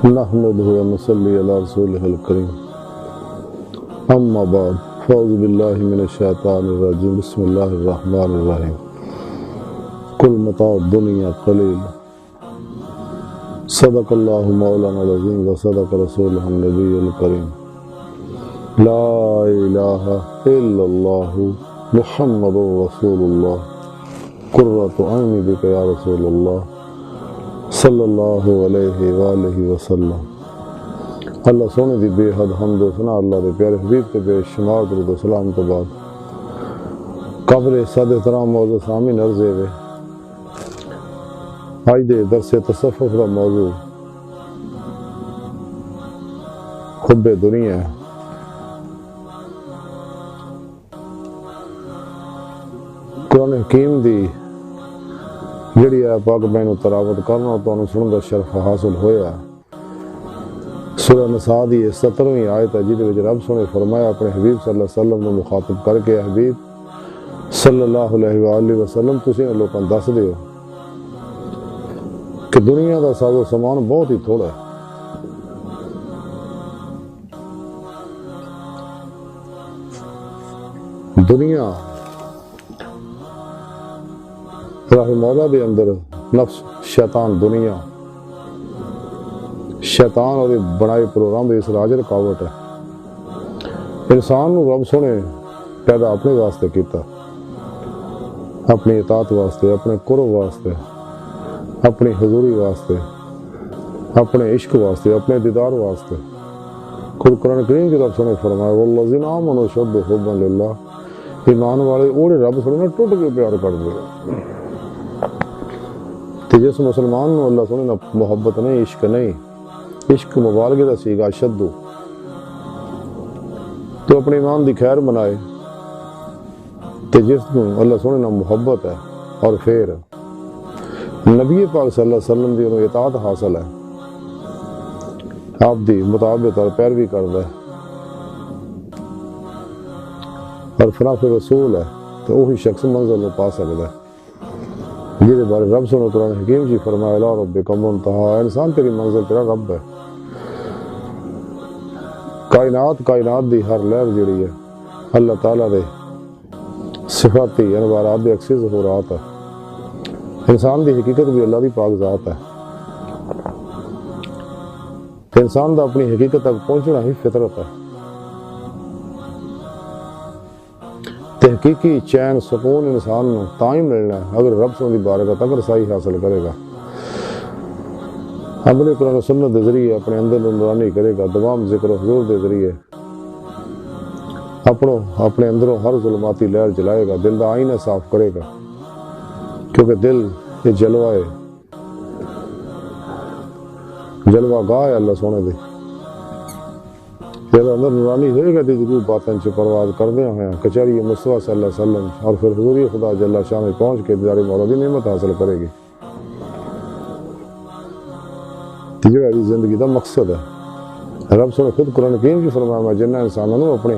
نحمده ونصلي على رسوله الكريم اما بعد فاعوذ بالله من الشيطان الرجيم بسم الله الرحمن الرحيم كل متاع الدنيا قليل صدق الله مولانا العظيم وصدق رسوله النبي الكريم لا اله الا الله محمد رسول الله قرة عيني بك يا رسول الله صلی اللہ علیہ وآلہ وسلم۔ اللہ سونے دی بے حد حمد و ثنا اللہ دے پیارے حبیب تے بے شمار درود و سلام تو بعد قبل صد احترام موضوع سامعین عرضے وے آج دے درس تصوف دا موضوع حب دنیا ہے۔ قرآن حکیم دی جڑی ہے پاک بین و تلاوت کرنا تو انہوں سنن دا شرف حاصل ہویا ہے۔ سورہ نساء دی 17ویں آیت ہے جہدے وچ رب سنے فرمایا اپنے حبیب صلی اللہ علیہ وسلم کو مخاطب کر کے حبیب صلی اللہ علیہ وآلہ وسلم تسی لوکاں دس دیو کہ دنیا دا ساز و سامان بہت ہی تھوڑا ہے۔ دنیا راہ مولا دے اندر نفس شیطان دنیا شیطان اور بنائے پروگرام دے اس راج رکاوٹ ہے۔ انسان نو رب سونے پیدا اپنے واسطے کیتا، اپنی اطاعت واسطے، اپنے قرب واسطے، اپنی حضوری واسطے، اپنے عشق واسطے، اپنے دیدار واسطے۔ خود قرآن کریم کی رب سونے فرمایا والذین آمنوا اشد حبا للہ، ایمان والے اوڑے رب سونے نے ٹوٹ کے پیار کر دے۔ جس مسلمان نو اللہ سونے نہ محبت نہیں، عشق نہیں، عشق مبالغے دا سیگا شدو تو اپنے ایمان دی خیر بنائے تے جس نو اللہ سونے نہ محبت ہے اور پھر نبی پاک صلی اللہ علیہ وسلم دی انہوں اطاعت حاصل ہے، آپ دی مطابق اور پیروی کردا ہے اور خلاف رسول ہے تو وہی شخص منزل نو پا سکتا ہے جہدے بارے رب سنو قرآن حکیم جی فرمایا لا ربک منتہا، انسان تیری منزل تیرا رب ہے۔ کائنات دی ہر لہر جڑی ہے اللہ تعالیٰ دے صفاتی انوارات دے عکسی ظہورات ہے۔ انسان دی حقیقت بھی اللہ دی پاک ذات ہے۔ انسان دا اپنی حقیقت تک پہنچنا ہی فطرت ہے۔ تحقیقی چین سکون انسان نو تاں ہی ملنا ہے اگر رب سن دی بارگاہ تک رسائی حاصل کرے گا، عمل قرآن و سنت دے ذریعے اپنے اندر نورانی کرے گا، دوام ذکر و حضور دے ذریعے اپنے اندروں ہر ظلماتی لہر جلائے گا، دل دا آئینہ صاف کرے گا، کیونکہ دل یہ جلوہ گاہ ہے اللہ سونے دے۔ جب اندر نورانی ہوئے گا دیدگو باطن سے پرواز کردے ہیں کچہری مصطفیٰ صلی اللہ علیہ وسلم اور پھر حضوری خدا جل شاہ میں پہنچ کے دیدار مولا دی نعمت حاصل کرے گی۔ تجربہ زندگی دا مقصد ہے۔ رب سنے خود قرآن کریم کی فرمایا میں جنہ انسانوں نے اپنے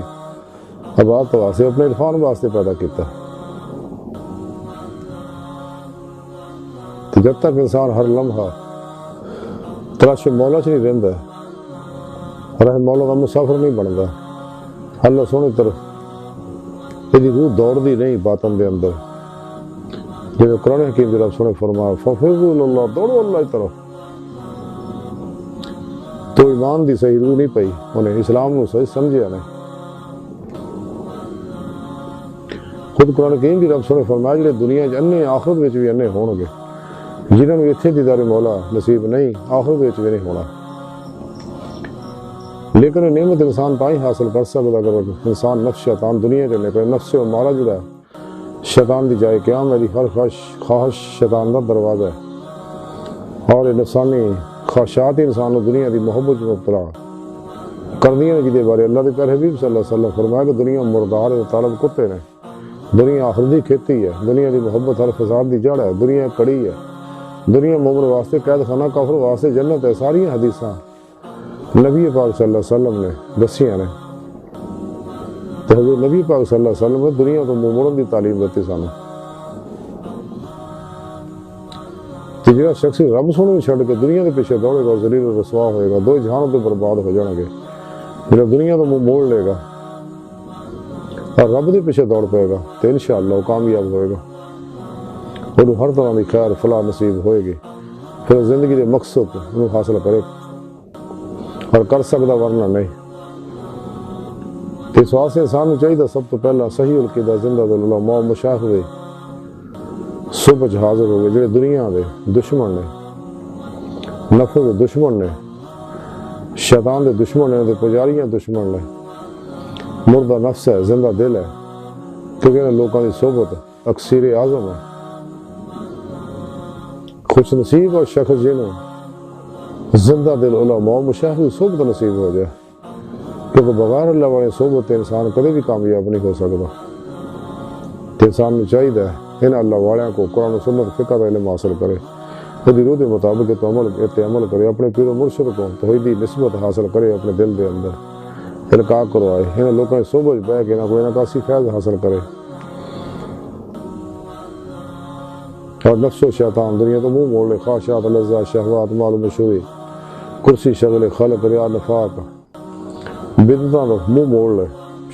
عبادت واسطے اپنے عرفان واسطے پیدا کیتا۔ جب تک انسان ہر لمحہ تلاش مولا چ نہیں رہندا رہ مولا کا مسافر نہیں بنتا، اللہ سونے طرف یہ روح دوڑ دی نہیں باطن دے اندر، جب قرآن حکیم دی رب سونے فرمایا ففروا اللہ، دوڑو اللہ کی طرف، تو ایمان دی صحیح روح نہیں پئی، انہیں اسلام نو صحیح سمجھیا نہیں۔ خود قرآن حکیم دی رب سونے فرمایا جڑے دنیا چ انے آخرت وچ بھی انے ہون گے، جنہاں نو اتھے دیدار مولا نصیب نہیں آخرت وچ بھی نہیں ہونا۔ لیکن نعمت انسان تاں حاصل کر سکتا اگر انسان نفس شیطان دنیا کے نکلے۔ نفس و مارا جڑا شیطان دی جائے قیام میری ہر خواہش شیطان دا دروازہ ہے، اور نفسانی خواہشات انسان کو دنیا دی محبت مبتلا کر دیا جہدے بارے اللہ دے پیارے حبیب صلی اللہ علیہ وسلم فرمایا کہ دنیا مردار ہے، طالب کتے نے، دنیا آخرت دی کھیتی ہے، دنیا دی محبت ہر فساد دی جڑ ہے، دنیا کڑی ہے، دنیا مومن واسطے قید خانہ، کافر واسطے جنت ہے۔ ساری حدیثاں نبی پاک صلی اللہ علیہ وسلم نے دسیاں نے، تو حضور نبی پاک صلی اللہ علیہ وسلم نے دنیا کو موڑن دی تعلیم دیتی سانو۔ کہ جہاں شخص رب سونے چھڑ کے دنیا کے پیچھے دوڑے گا ذلیل و رسوا ہوئے گا، دو جہان تو برباد ہو جان گے، جہاں دنیا تو منہ موڑ لے گا اور رب کے پیچھے دوڑ پائے گا تو انشاءاللہ وہ کامیاب ہوئے گا، انہوں ہر طرح کی خیر فلاح نصیب ہوئے گی، پھر زندگی کے مقصد انہوں حاصل کرے اور کر سکتا ورنہ نہیں۔ اس واسطے انسان کو چاہیے سب تو پہلا صحیح القیدہ زندہ دل علماء مشائخ دے صبح حاضر ہو گئے جڑے دنیا دے دشمن نے، نفع دے دشمن نے، شیطان دے دشمن نے، دے پجاریاں دشمن نے، مردہ نفس ہے، زندہ دل ہے، کیونکہ انہیں لوگوں کی صحبت اکثیر اعظم ہے۔ خوش نصیب اور شخص جنہوں زندہ دل علماء مشائخ کی صحبت نصیب ہو جائے، کیونکہ بغیر اللہ والے صحبت انسان کدے بھی کامیاب نہیں ہو سکتا۔ انسان کو چاہیے ان اللہ والوں کو قرآن و سنت فقہ کا علم حاصل کرے، خودی روح کے مطابق عمل کرے، اپنے پیر و مرشد کو توحیدی نسبت حاصل کرے، اپنے دل دے اندر القاء کروائے، ان لوگوں کی صحبت بہ کے نہ کوئی نکاسی فیض حاصل کرے، اور نفس و شیطان دنیا تو منہ موڑ لے، خواہشات لذات شہوات مال و مشہوری کرسی شغل خلق ریا نفاق بدعتاں تو منہ موڑ لے،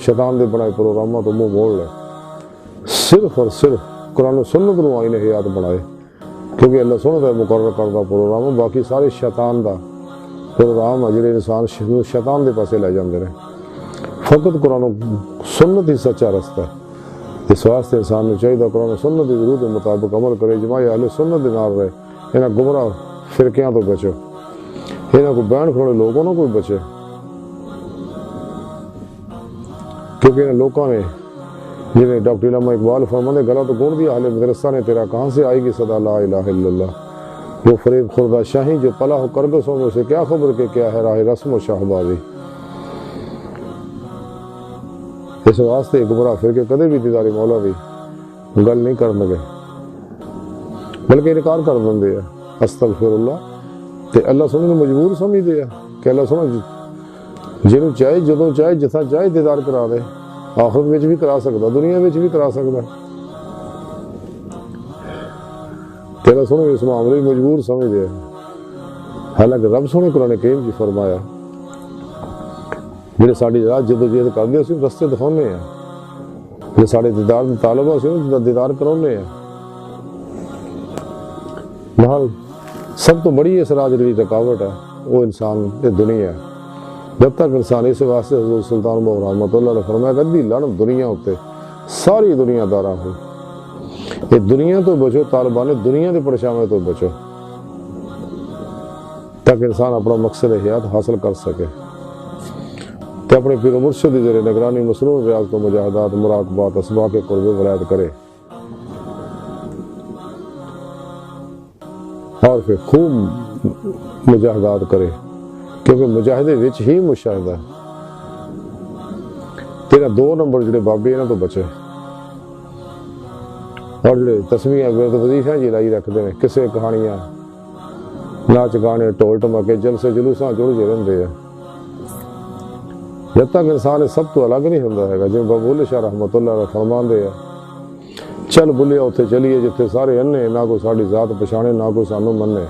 شیطان دے بنائے پروگراموں تو منہ موڑ لے، صرف اور صرف قرآن و سنت نو آئین حیات بنائے، کیونکہ اللہ سنت ہے مقرر کردہ پروگرام، باقی سارے شیطان دا پروگرام ہے جڑے انسان شیطان دے پاسے لے جاندے رہے، فقط قرآن و سنت ہی سچا رستہ ہے۔ اس واسطے انسان کو چاہیے قرآن و سنت کی ضرورت کے مطابق عمل کرے، جماعت اہل سنت دے نال رہے، انہاں گمراہ فرقیاں تو بچو، انہاں کو بین کھڑے لوگوں نہ کوئی بچے، کیونکہ انہاں لوگوں نے جنہیں ڈاکٹر علامہ اقبال فرماتے گلا تو گون دیا اہل مدرسہ نے تیرا کہاں سے آئے گی صدا لا الہ الا اللہ، وہ فریب خوردہ شاہی جو پلا ہو کرگسوں میں سے کیا خبر کہ کیا ہے راہ رسم و شاہبازی۔ اس واسطے گمراہ فرقے کدے بھی دیداری مولا دی گل نہیں کرن گے، بلکہ انکار کر دیں ہیں، استغفر اللہ تے اللہ سننے مجبور سمجھتے ہیں کہ اللہ سنو جنہوں چاہے جدوں چاہے جتھا چاہے دیدار کرا دے، آخرت وچ بھی کرا سکتا، دنیا وچ بھی کرا سکتا، تیرا سنو اس معاملے مجبور سمجھتے ہیں۔ حالانکہ رب سونے قرآن کریم کی فرمایا جڑے ساڈی رات جدوجہد کردے اسی رستے دکھانے ہیں، جڑے ساڈے دیدار دے طالب اسی دیدار کرانے ہیں۔ بہرحال سب تو بڑی اس راہ جڑی رکاوٹ ہے وہ انسان یہ دنیا ہے، جب تک انسان اس واسطے حضور سلطان بہو رحمۃ اللہ علیہ فرمایا گدی لڑ دنیا ہوتے ساری دنیا داراں ہو، یہ دنیا تو بچو، طالبان دنیا کے پرچاوے تو بچو، تاکہ انسان اپنا مقصد حیات حاصل کر سکے، تو اپنے پیر و مرشد کی ذریعے نگرانی مصنون ریاضت و مجاہدات مراقبات اسباق قرب ولایت کرے، اور پھر خوب مجاہدات کرے، کیونکہ مجاہدے وچ ہی مشاہدہ ہے۔ تیرا دو نمبر جڑے بابے انہاں تو بچے، اور جڑے تسمیہ ورد وظیفہ جی لائی رکھتے ہیں، کسے کہانیاں ناچ گانے ٹول ٹمکے جلسے جلوساں جڑ جے رہندے ہیں، جب تک انسان سب تو الگ نہیں ہوندا ہے، جی بابو بلے شاہ رحمۃ اللہ علیہ فرماندے ہیں چل بلیا اتھے چلیے جتھے سارے انے، نہ کوئی ساڈی ذات پچھانے نہ کوئی سانوں منے۔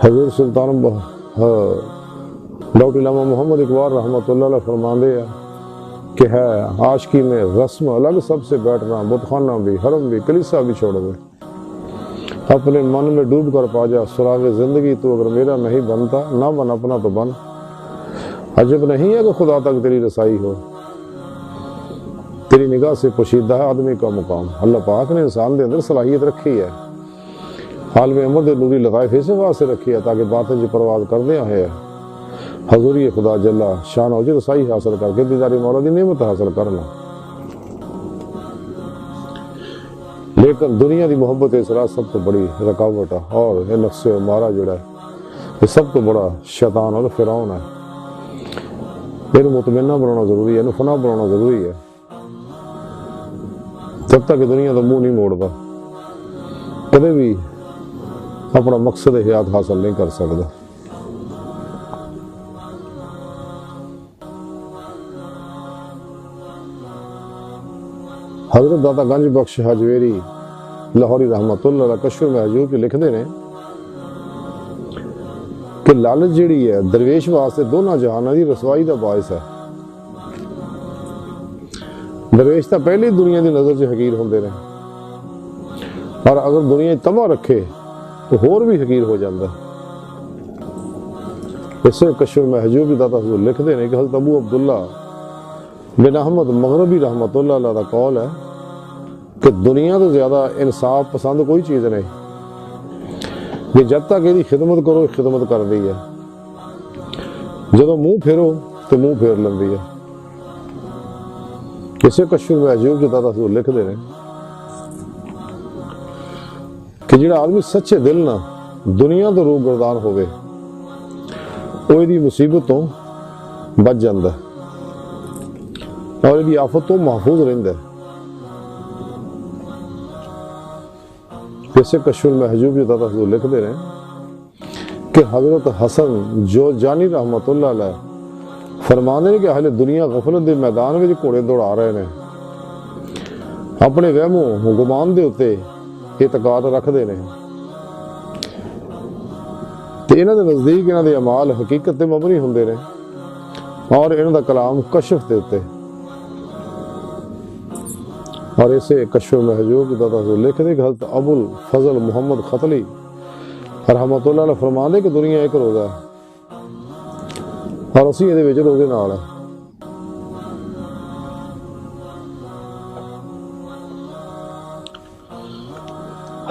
حضور سلطان ڈاکٹر علامہ محمد اقبال رحمۃ اللہ علیہ فرماندے ہیں کہ ہے عاشقی میں رسم الگ سب سے بیٹھنا، بت خانہ بھی حرم بھی کلیسا بھی چھوڑ دے، اپنے من میں ڈوب کر پا جا سراغ زندگی، تو اگر میرا نہیں بنتا نہ بن اپنا تو بن، عجب نہیں ہے کہ خدا تک تیری رسائی ہو، تیری نگاہ سے پوشیدہ ہے آدمی کا مقام۔ اللہ پاک نے انسان دے اندر صلاحیت رکھی ہے، عالم امر دے نوری لطائف اسے واسطے رکھی ہے تاکہ باطن جی پرواز کردے آئے حضوری خدا جلہ شان و رسائی حاصل کر کے دیداری مولا دی نعمت حاصل کرنا۔ لیکن دنیا دی محبت اس راہ سب تو بڑی رکاوٹ ہے، اور یہ نفس مارا جڑا ہے یہ سب تو بڑا شیطان اور فرعون ہے، یہ مطمئنہ بنانا ضروری ہے، فنا بنانا ضروری ہے، جب تک دنیا کا منہ نہیں موڑتا کدے بھی اپنا مقصد حیات حاصل نہیں کر سکتا۔ حضرت داتا گنج بخش حجویری لاہوری رحمت اللہ علیہ کشف المحجوب لکھتے ہیں کہ لالچ جیڑی ہے درویش واسطے دونوں جہانوں کی رسوائی کا باعث ہے. درویش تو پہلے ہی دنیا کی نظر سے حقیر ہوندے رہے، اور اگر دنیا تمہ رکھے تو ہور بھی حقیر ہو جاتا. اسے کشف المحجوب کی داتا حضور لکھتے ہیں کہ حضرت ابو عبداللہ بن احمد مغربی رحمت اللہ علیہ کا قول ہے کہ دنیا تو زیادہ انصاف پسند کوئی چیز نہیں کہ جب تک یہ خدمت کرو خدمت کر دی ہے، جب منہ پھیرو تو منہ پھیر لیندی ہے. اسے کشف المحجوب کی داتا حضور لکھتے ہیں کہ جڑا آدمی سچے دل نہ دنیا تو روح گردان ہوئے وہ یہ مصیبت تو بچ جاندہ اور یہ آفت تو محفوظ رہندا ہے. اسے کشف المحجوب کی داتا حضور لکھتے ہیں کہ حضرت حسن جو جانی رحمت اللہ علیہ فرمانے کہ اہل دنیا غفلت دے میدان میں گھوڑے دوڑا رہے ہیں، اپنے وہموں گمان دے اتے اعتقاد رکھتے ہیں، تو انہوں دے نزدیک انہوں دے اعمال حقیقت تے مبنی ہوندے نے اور انہوں دا کلام کشف دے اتے. اور اسے کشف المحجوب کی داتا حضور لکھتے کہ حضرت ابو الفضل محمد خطلی رحمت اللہ علیہ فرماندے کہ دنیا ایک روزہ ہے اور اسی یہ وچ روزے نال ہے.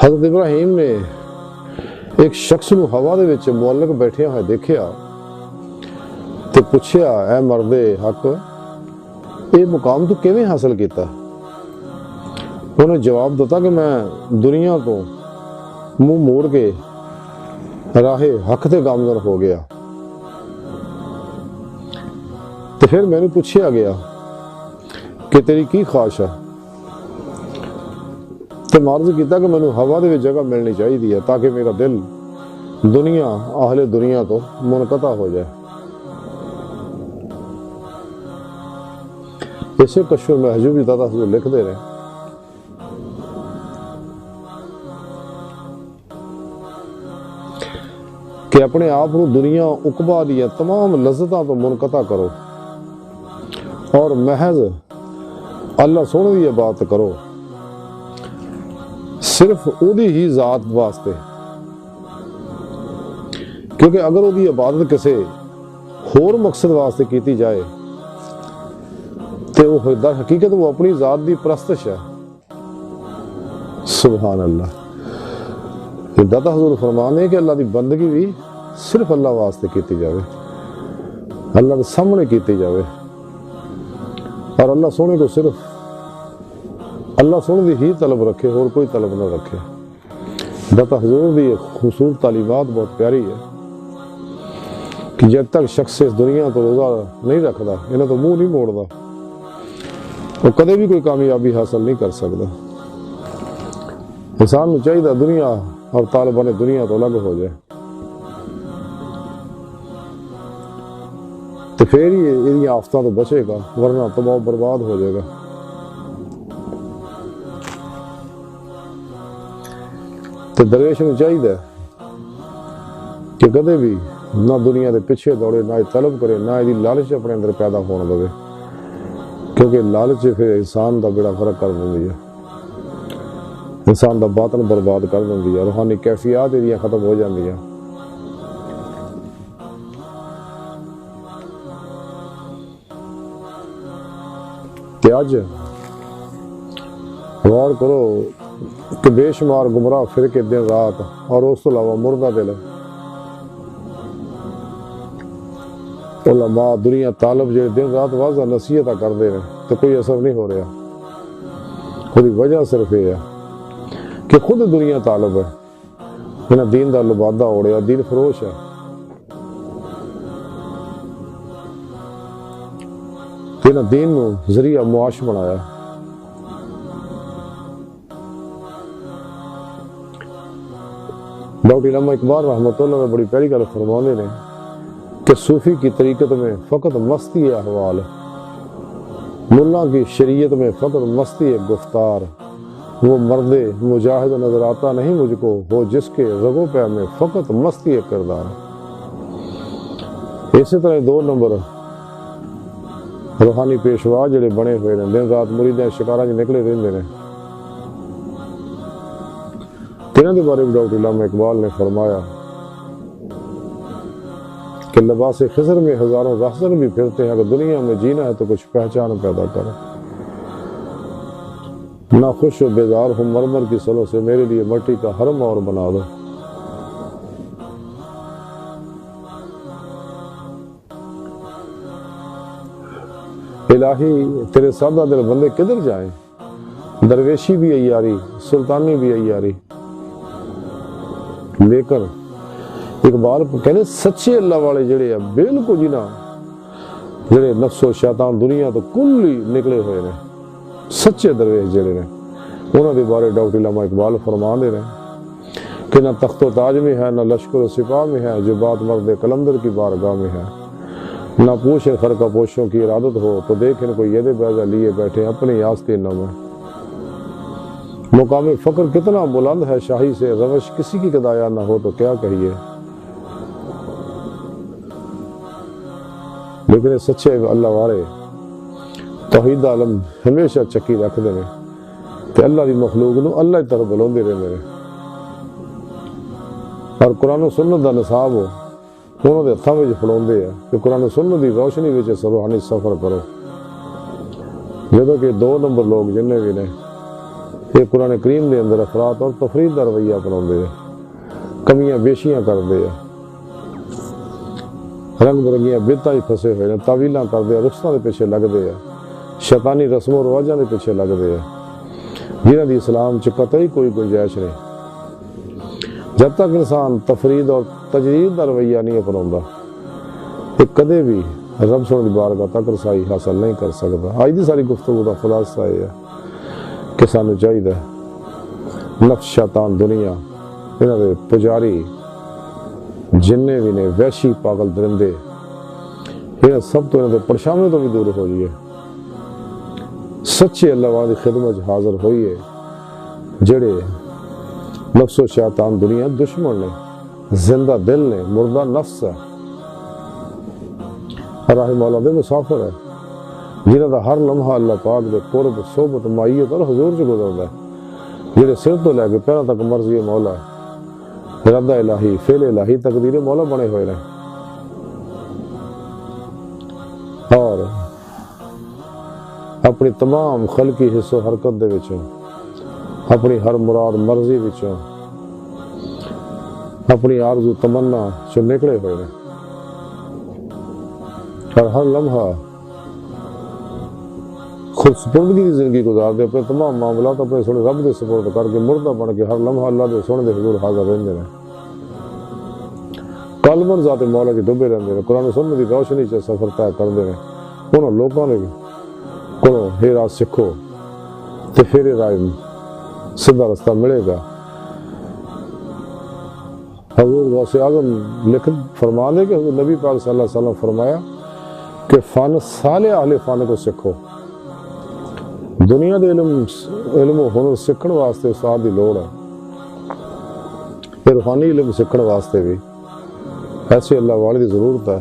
حضرت ابراہیم نے ایک شخص نو ہوا دے وچ معلق بیٹھے ہوئے دیکھیا تے پوچھیا اے مرد حق یہ مقام تو کیویں حاصل کیتا؟ انہوں نے جواب دیتا کہ میں دنیا تو منہ موڑ کے راہ حق تے گامزن ہو گیا. تو پھر میں نے پوچھیا گیا کہ تیری کی خواہش ہے؟ تو معرض کیتا کہ میں نے ہوا دے جگہ ملنی چاہیے تاکہ میرا دل دنیا اہل دنیا تو منقطع ہو جائے. اسے کشف المحجوب کی داتا حضور لکھتے رہے کہ اپنے آپ کو دنیا عقبہ دیا تمام لذتاں تو منقطع کرو اور محض اللہ سونے دی بات کرو، صرف اودی ہی ذات واسطے. کیونکہ اگر اودی عبادت کسے ہور مقصد واسطے کیتی جائے تو وہ در حقیقت وہ اپنی ذات دی پرستش ہے. سبحان اللہ. داتا حضور فرمانے کہ اللہ دی بندگی بھی صرف اللہ واسطے کیتی جاوے، اللہ کے سامنے کیتی جاوے اور اللہ سونے کو صرف اللہ سونے دی ہی طلب رکھے اور کوئی طلب نہ رکھے. داتا حضور دی خصوص تعلیمات بہت پیاری ہے کہ جب تک شخص اس دنیا تو روزہ نہیں رکھدا انہیں تو منہ نہیں موڑدا وہ کدے بھی کوئی کامیابی حاصل نہیں کر سکتا. انسان کو چاہیے دنیا اور طالبان دنیا تو الگ ہو جائے تو پھر ہی یہ آفتوں تو بچے گا، ورنہ تباہ و برباد ہو جائے گا. تو درویش کو چاہیے کہ کدے بھی نہ دنیا کے پیچھے دوڑے، نہ طلب کرے، نہ یہ لالچ اپنے اندر پیدا ہونے دے، کیونکہ لالچ پھر انسان کا بیڑا فرق کر دیندی ہے، انسان کا باطن برباد کر دیندی ہے، روحانی کیفیات یہ ختم ہو جاندی ہیں. کہ اج غور کرو کہ بے شمار گمراہ فرقے دن رات اور اس تو علاوہ مردہ دل علماء دنیا طالب جو دن رات واضح نصیحت کرتے ہیں تو کوئی اثر نہیں ہو رہا. خودی وجہ صرف یہ ہے کہ خود دنیا طالب ہے، انہیں دین دا لبادہ اوڑیا، دین فروش ہے. انہیں دین نو ذریعہ معاش بنایا. ڈاکٹر علامہ اقبال رحمۃ اللہ نے بڑی پیاری گل فرمانے نے کہ صوفی کی طریقت میں فقط مستی احوال، ملا کی شریعت میں فقط مستی گفتار، وہ مرد مجاہد نظر آتا نہیں مجھ کو، ہو جس کے رگوں پہ میں فقط مستی ایک کردار۔ اسی طرح 2 نمبر روحانی پیشوا جڑے بنے ہوئے نے، دن رات مریدیں شکاراں چ نکلے رہندے نے۔ انہاں دے بارے میں ڈاکٹر علامہ اقبال نے فرمایا کہ لباس خضر میں ہزاروں راہزن بھی پھرتے ہیں، اگر دنیا میں جینا ہے تو کچھ پہچان پیدا کرو۔ نہ خوش و بیزار ہوں مرمر کی سلوں سے، میرے لیے مٹی کا حرم اور بنا دو۔ الہی تیرے سادہ دل بندے کدھر جائیں، درویشی بھی عیاری، سلطانی بھی عیاری، لیکن اقبال کہنے سچے اللہ والے جڑے ہیں بالکل جی نا، جڑے نفس و شیطان دنیا تو کل ہی نکلے ہوئے نے، سچے درویش جڑے نے، انہوں نے بارے ڈاکٹر علامہ اقبال فرما دے رہے کہ نہ تخت و تاج میں ہے، نہ لشکر و سپاہ میں ہے، جو بات مرد قلندر کی بارگاہ میں ہے۔ نہ پوچھے خرقہ پوشوں کی ارادت ہو، تو دیکھ ان کو ید بیضہ لیے بیٹھے اپنی آستینوں میں۔ مقام فقر کتنا بلند ہے شاہی سے، روش کسی کی گدایا نہ ہو تو کیا کہیے۔ لیکن سچے اللہ والے توحید عالم ہمیشہ چکی رکھ دے کہ اللہ دی مخلوق نو اللہ کی طرف بلاندے رہندے نے، اور قرآن و سنت دا نصاب ہو انہوں نے ہاتھوں میں پھڑاؤندے ہیں کہ قرآن و سنت دی روشنی وچ روحانی سفر کرو۔ جدوں کہ 2 نمبر لوگ جننے بھی نے یہ قرآن کریم دے اندر افراط اور تفریط دا رویہ اپناؤندے ہیں، کمیاں بیشیاں کردے ہیں، رنگ برنگیاں بدعتاں ہی پھسے ہوئے ہیں، تعویلاں کردے ہیں، رخصتاں دے پیچھے لگدے ہیں، شیطانی رسم و رواجاں دے پیچھے لگدے ہیں، جنہاں دی اسلام چ قطعی کوئی گنجائش نہیں۔ جب تک انسان تفرید اور تجرید کا رویہ نہیں اپناؤندا تو کدے بھی رب سونے دی بارگاہ تک رسائی حاصل نہیں کر سکتا۔ آج دی ساری گفتگو کا خلاصہ یہ ہے کہ سانو چاہیے نفس شیطان دنیا انہاں دے پجاری جننے بھی نے وحشی پاگل درندے انہاں سب تو انہاں دے پرچھاویں تو بھی دور ہو جائیے، سچے اللہ والے دی خدمت حاضر ہوئیے، جڑے نفس و شیطان دنیا دشمن نے، زندہ دل نے، مردہ نفس ہے، راہ مولا دے مسافر ہے، جنہاں دا ہر لمحہ اللہ پاک دے قرب صحبت معیت اور حضور سے گزردا ہے، جڑے سر تو لے کے پیروں تک مرضی مولا ہے، ارادہ الہی، فعل الہی، تقدیر مولا بنے ہوئے ہیں، اور اپنی تمام خلقی حص و حرکت دے وچوں، اپنی ہر مراد مرضی وچوں، اپنی آرزو تمنا چوں نکلے ہوئے ہیں، اور ہر لمحہ خود سپردگی کی زندگی گزار دے، اپنے تمام معاملات اپنے سونے رب دے سپرد کر کے مردہ بن کے ہر لمحہ اللہ دے سونے دے حضور حاضر رہندے ہیں، قلباً ذات مولا کی ڈبے رہندے ہیں، قرآن و سنت دی روشنی سے سفر طے کردے ہیں۔ انہوں لوگوں نے کو ہیرا سکھو تو پھر رائے سیدھا رستہ ملے گا۔ حضور غوث اعظم لکھ فرما دے کہ حضور نبی پاک صلی اللہ علیہ وسلم فرمایا کہ فن صالح اہل فن کو سکھو۔ دنیا دے علم و ہنر سکھن واسطے استاد دی لوڑ ہے، روحانی علم سکھن واسطے بھی ایسے اللہ والے دی ضرورت ہے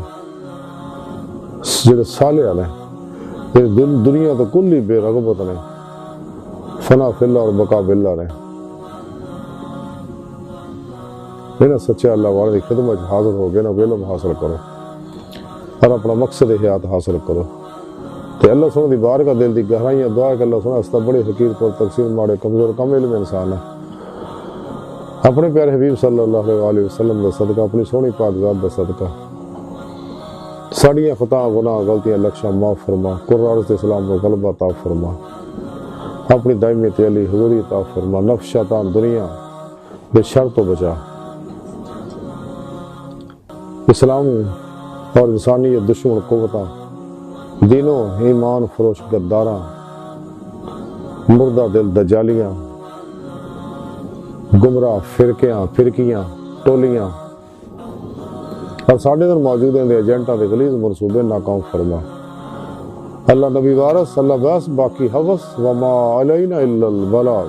جڑے صالح نے، دنیا تو کل ہی بے رغبت نے، فنا فی اللہ اور بقا باللہ نے، انہاں سچے اللہ والے کی خدمت حاضر ہو گئے، انہاں علم حاصل کرو اور اپنا مقصد حیات حاصل کرو، تو اللہ سونے دی بارگاہ دل دی گہرائیاں دعا کہ اللہ سونا استا بڑے حقیر پر تقسیم ماڑے کمزور کم علم انسان ہے، اپنے پیارے حبیب صلی اللہ علیہ وسلم دا صدقہ، اپنی سونی پاک ذات دا صدقہ ساڑیاں خطا گناہ غلطیاں لکشاں معاف فرما، قرآن اسلام کو غلبہ عطا فرما، اپنی دائمی تعالی حضوری عطا فرما، نفس شیطان دنیا بے شر تو بچا، اسلام اور انسانیت دشمن قوتاں، دینوں ایمان فروش غداراں، مردہ دل دجالیاں، گمراہ فرقیاں ٹولیاں اور ساڑھے در موجود ہیں دے ایجنٹاں دے غلیظ منصوبے ناکام فرما۔ اللہ نبی وارث، اللہ بس باقی حوث، وما علینا الا البلاغ۔